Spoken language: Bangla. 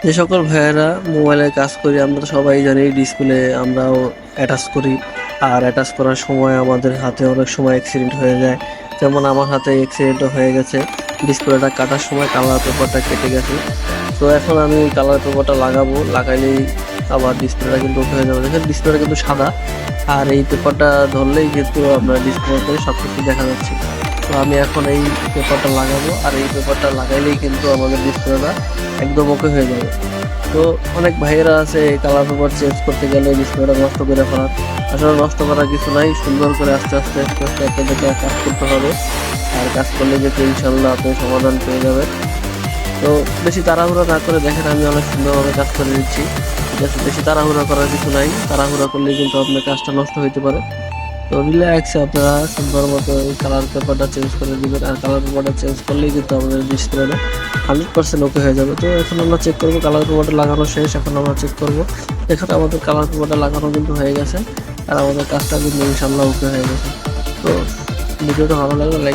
যে সকল ভাইয়েরা মোবাইলে কাজ করি আমরা তো সবাই জানি ডিসপ্লে আমরাও অ্যাটাচ করি, আর অ্যাটাচ করার সময় আমাদের হাতে অনেক সময় অ্যাক্সিডেন্ট হয়ে যায়। যেমন আমার হাতে অ্যাক্সিডেন্টও হয়ে গেছে, ডিসপ্লেটা কাটার সময় কালার পেপারটা কেটে গেছে। তো এখন আমি কালার পেপারটা লাগাবো, লাগাইলেই আবার ডিসপ্লেটা কিন্তু ওকে হয়ে যাবে। দেখেন ডিসপ্লেটা কিন্তু সাদা, আর এই পেপারটা ধরলেই কিন্তু আপনার ডিসপ্লেতে সব কিছু দেখা যাচ্ছে। তো আমি এখন এই পেপারটা লাগাবো, আর এই পেপারটা লাগাইলেই কিন্তু আমাদের ডিসপ্লেটা একদম ওকে হয়ে যাবে। তো অনেক ভাইয়েরা আছে এই কালার পেপার চেঞ্জ করতে গেলে ডিসপ্লেটা নষ্ট করে ফেলার। আসলে নষ্ট করার কিছু নাই, সুন্দর করে আস্তে আস্তে আস্তে আস্তে আপনাদেরকে কাজ করতে হবে। আর কাজ করলে কিন্তু ইনশাল্লাহ আপনি সমাধান পেয়ে যাবেন। তো বেশি তাড়াহুড়া না করে দেখেন আমি অনেক সুন্দরভাবে কাজ করে দিচ্ছি। ঠিক আছে, বেশি তাড়াহুড়া করার কিছু নাই, তাড়াহুড়া করলে কিন্তু আপনার কাজটা নষ্ট হইতে পারে। তো রিল্যাক্সে আপনারা সুন্দর মতো এই কালার পেপারটা চেঞ্জ করে দিবেন, আর কালার পেপারটা চেঞ্জ করলেই কিন্তু আমাদের ডিসপ্লেটা 100% ওকে হয়ে যাবে। তো এখন আমরা চেক করবো, কালার পেপারটা লাগানো শেষ, এখন আমরা চেক করবো। এখানে আমাদের কালার পেপারটা লাগানো কিন্তু হয়ে গেছে, আর আমাদের কাজটা কিন্তু ইনশাল্লাহ ওকে হয়ে গেছে। তো ভিডিওটা ভালো লাগলে লাইক